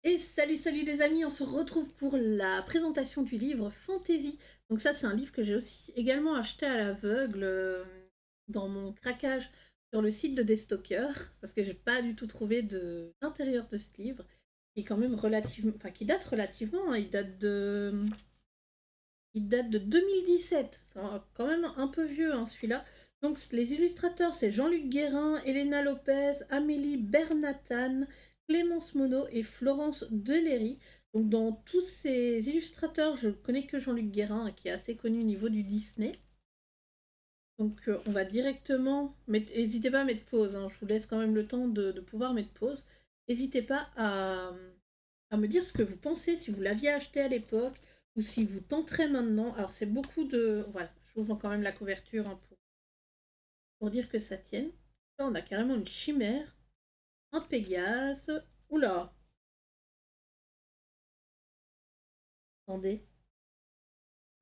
Et salut, salut les amis, on se retrouve pour la présentation du livre Fantasy. Donc ça, c'est un livre que j'ai aussi également acheté à l'aveugle dans mon craquage sur le site de Destocker, parce que j'ai pas du tout trouvé d'intérieur de ce livre, qui est quand même relativement, enfin qui date relativement, hein, il date de 2017, c'est quand même un peu vieux hein, celui-là. Donc les illustrateurs, c'est Jean-Luc Guérin, Elena Lopez, Amélie Bernathan, Clémence Monod et Florence Deléry. Donc dans tous ces illustrateurs, je connais que Jean-Luc Guérin, hein, qui est assez connu au niveau du Disney. Donc on va directement mettre. N'hésitez pas à mettre pause, hein, je vous laisse quand même le temps de pouvoir mettre pause. N'hésitez pas à me dire ce que vous pensez, si vous l'aviez acheté à l'époque ou si vous tenterez maintenant. Alors c'est beaucoup de... Voilà, je vous vends quand même la couverture hein, pour dire que ça tienne. Là on a carrément une chimère, un Pégase. Oula, attendez.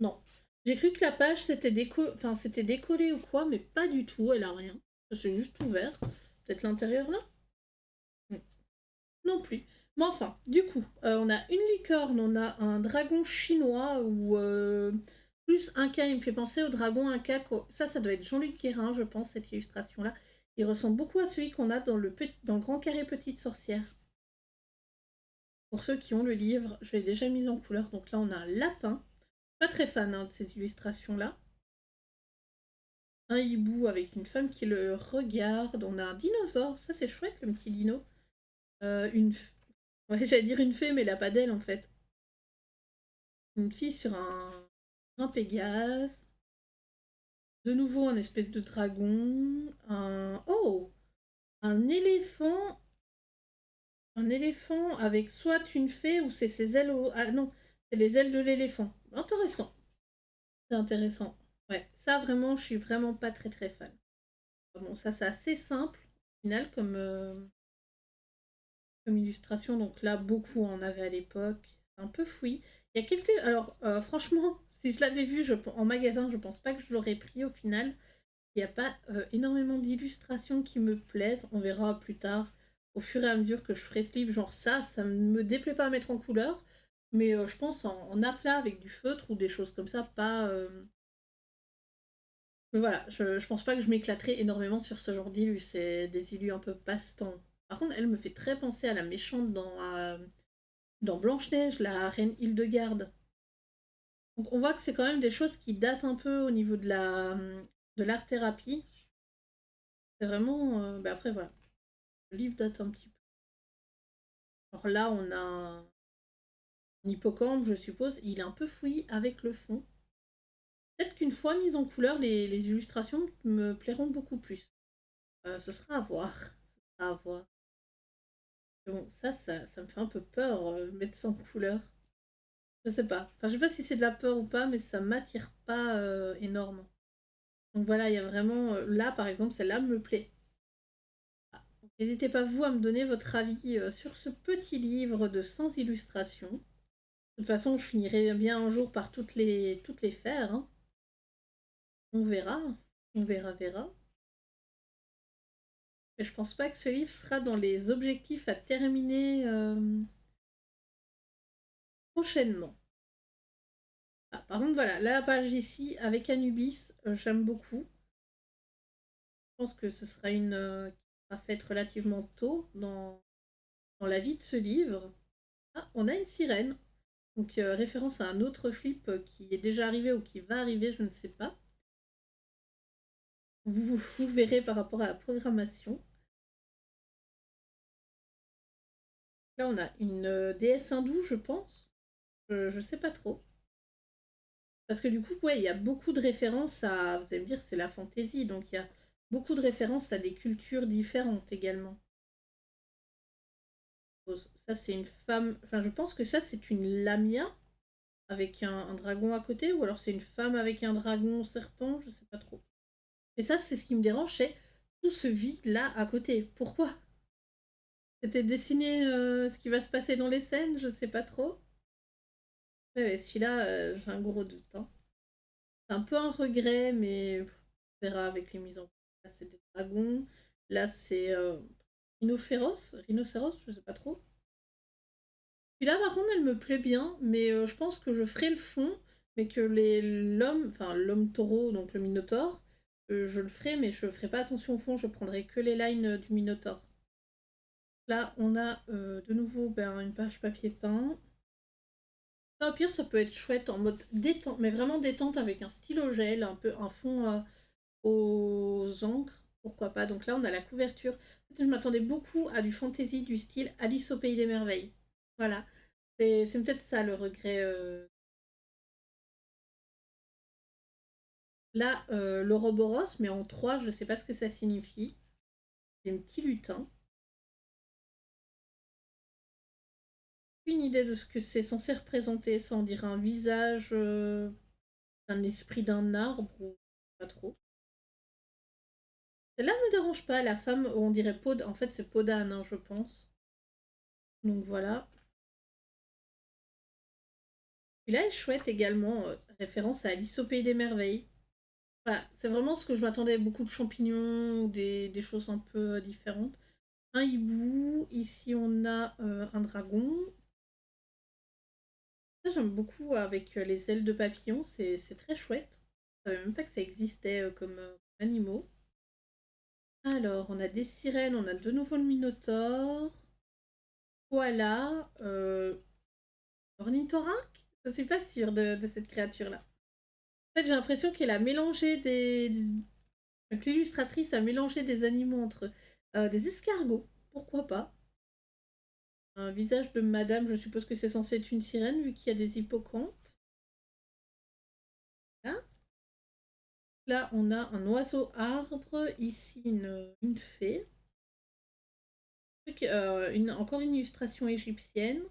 Non. J'ai cru que la page c'était décollé ou quoi, mais pas du tout, elle a rien. C'est juste ouvert. Peut-être l'intérieur là. Non plus. Mais enfin, du coup, on a une licorne, on a un dragon chinois ou plus un cas, il me fait penser au dragon Inca. Ça doit être Jean-Luc Guérin, je pense, cette illustration-là. Il ressemble beaucoup à celui qu'on a dans le Grand Carré Petite Sorcière. Pour ceux qui ont le livre, je l'ai déjà mis en couleur. Donc là, on a un lapin. Pas très fan hein, de ces illustrations-là. Un hibou avec une femme qui le regarde. On a un dinosaure. Ça, c'est chouette, le petit dino. Une... Ouais, j'allais dire une fée, mais elle a pas d'aile, en fait. Une fille sur un Pégase. De nouveau un espèce de dragon. Oh, un éléphant. Un éléphant avec soit une fée ou c'est ses ailes Ah non, c'est les ailes de l'éléphant. Intéressant. C'est intéressant. Ouais, ça vraiment, je suis vraiment pas très très fan. Bon, ça c'est assez simple, au final, comme illustration. Donc là, beaucoup en avaient à l'époque. C'est un peu fouillis. Il y a quelques... Alors, franchement, si je l'avais vu en magasin, je pense pas que je l'aurais pris au final. Il n'y a pas énormément d'illustrations qui me plaisent. On verra plus tard, au fur et à mesure que je ferai ce livre. Genre ça ne me déplaît pas à mettre en couleur. Mais je pense en aplat avec du feutre ou des choses comme ça, pas... Mais voilà, je pense pas que je m'éclaterai énormément sur ce genre d'illus. C'est des illus un peu passe-temps. Par contre, elle me fait très penser à la méchante dans Blanche-Neige, la reine Hildegarde. Donc on voit que c'est quand même des choses qui datent un peu au niveau de l'art-thérapie. C'est vraiment... après voilà, le livre date un petit peu. Alors là, on a un hippocampe, je suppose. Il est un peu fouillis avec le fond. Peut-être qu'une fois mise en couleur, les illustrations me plairont beaucoup plus. Ce sera à voir. Ce sera à voir. Bon, ça me fait un peu peur, mettre ça en couleur. Je sais pas. Enfin, je sais pas si c'est de la peur ou pas, mais ça m'attire pas énorme. Donc voilà, il y a vraiment... là, par exemple, celle-là me plaît. Ah, donc n'hésitez pas, vous, à me donner votre avis sur ce petit livre de 100 illustrations. De toute façon, je finirai bien un jour par toutes les faire. Hein. On verra. On verra. Mais je pense pas que ce livre sera dans les objectifs à terminer prochainement. Ah, par contre, voilà, la page ici avec Anubis, j'aime beaucoup. Je pense que ce sera une qui sera faite relativement tôt dans la vie de ce livre. Ah, on a une sirène. Donc, référence à un autre flip qui est déjà arrivé ou qui va arriver, je ne sais pas. Vous verrez par rapport à la programmation. Là, on a une déesse hindoue, je pense. Je sais pas trop. Parce que du coup, ouais, il y a beaucoup de références à. Vous allez me dire, c'est la fantaisie, donc il y a beaucoup de références à des cultures différentes également. Ça, c'est une femme. Enfin, je pense que ça, c'est une lamia avec un dragon à côté, ou alors c'est une femme avec un dragon serpent, je sais pas trop. Et ça, c'est ce qui me dérange, c'est tout ce vide-là à côté. Pourquoi? C'était dessiné ce qui va se passer dans les scènes, je sais pas trop. Ouais, celui-là, j'ai un gros doute. Hein. C'est un peu un regret, mais on verra avec les mises en place. Là, c'est des dragons. Là, c'est rhinocéros, je sais pas trop. Celui-là, par contre, elle me plaît bien, mais je pense que je ferai le fond, mais que l'homme, enfin l'homme taureau, donc le Minotaure, je le ferai, mais je ferai pas attention au fond, je prendrai que les lines du Minotaure. Là, on a de nouveau une page papier peint. Ça, au pire, ça peut être chouette en mode détente, mais vraiment détente avec un stylo gel, un peu un fond aux encres, pourquoi pas. Donc là, on a la couverture. En fait, je m'attendais beaucoup à du fantasy du style Alice au pays des merveilles. Voilà, c'est peut-être ça le regret. Là, l'Ouroboros, mais en 3, je ne sais pas ce que ça signifie. C'est un petit lutin. Une idée de ce que c'est censé représenter. Ça, on dirait un visage, un esprit d'un arbre, ou pas trop. Celle-là me dérange pas, la femme, on dirait peau en fait c'est peau d'âne, hein, je pense. Donc voilà. Et là est chouette également, référence à Alice au pays des merveilles. Voilà, c'est vraiment ce que je m'attendais, beaucoup de champignons, ou des choses un peu différentes. Un hibou, ici on a un dragon. Ça j'aime beaucoup avec les ailes de papillon, c'est très chouette. Je savais même pas que ça existait comme animaux. Alors, on a des sirènes, on a de nouveau le Minotaure. Voilà. Ornithorynque? Je suis pas sûre de cette créature-là. En fait, j'ai l'impression qu'elle a mélangé que l'illustratrice a mélangé des animaux entre des escargots, pourquoi pas. Un visage de madame, je suppose que c'est censé être une sirène vu qu'il y a des hippocampes. Là, là on a un oiseau arbre, ici une fée. Encore une illustration égyptienne.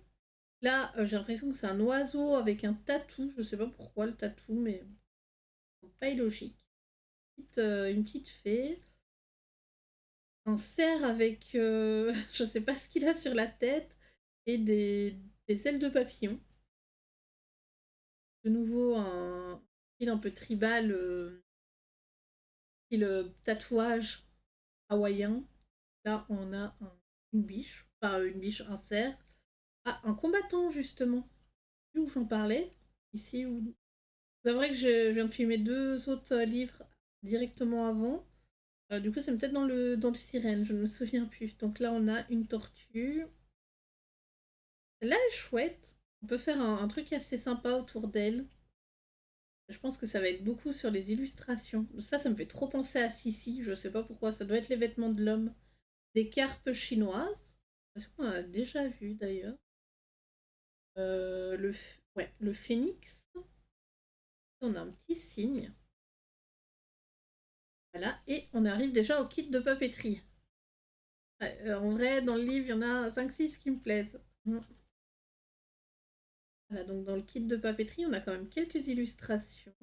Là, j'ai l'impression que c'est un oiseau avec un tatou. Je sais pas pourquoi le tatou, mais pas illogique. Une petite fée. Un cerf avec, je sais pas ce qu'il a sur la tête, et des ailes de papillon. De nouveau, un style un peu tribal, style tatouage hawaïen. Là, on a une biche, pas une biche, un cerf. Ah, un combattant, justement. Où j'en parlais. Ici, où c'est vrai que je viens de filmer deux autres livres directement avant. Du coup, c'est peut-être dans le sirène, je ne me souviens plus. Donc là, on a une tortue. Là, elle est chouette. On peut faire un truc assez sympa autour d'elle. Je pense que ça va être beaucoup sur les illustrations. Ça me fait trop penser à Sissi. Je sais pas pourquoi. Ça doit être les vêtements de l'homme. Des carpes chinoises. Est-ce qu'on a déjà vu d'ailleurs ouais, le phénix. On a un petit signe. Voilà. Et on arrive déjà au kit de papeterie. Ouais, en vrai, dans le livre, il y en a 5-6 qui me plaisent. Voilà, donc dans le kit de papeterie, on a quand même quelques illustrations.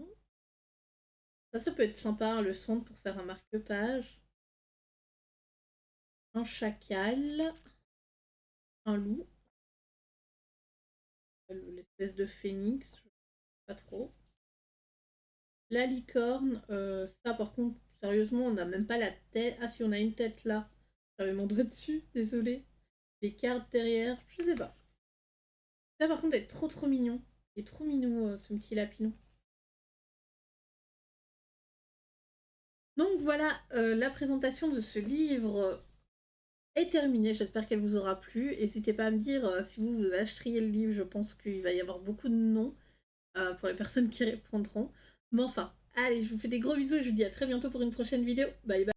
Ça peut être sympa, hein, le centre pour faire un marque-page. Un chacal, un loup, l'espèce de phénix, je sais pas trop. La licorne, ça par contre, sérieusement, on n'a même pas la tête. Ah si, on a une tête là. J'avais mon doigt dessus, désolé. Les cartes derrière, je sais pas. Ça par contre, est trop mignon. Il est trop mignon ce petit lapinou. Donc voilà, la présentation de ce livre est terminée. J'espère qu'elle vous aura plu. N'hésitez pas à me dire si vous achèteriez le livre. Je pense qu'il va y avoir beaucoup de noms pour les personnes qui répondront. Mais enfin, allez, je vous fais des gros bisous et je vous dis à très bientôt pour une prochaine vidéo. Bye bye.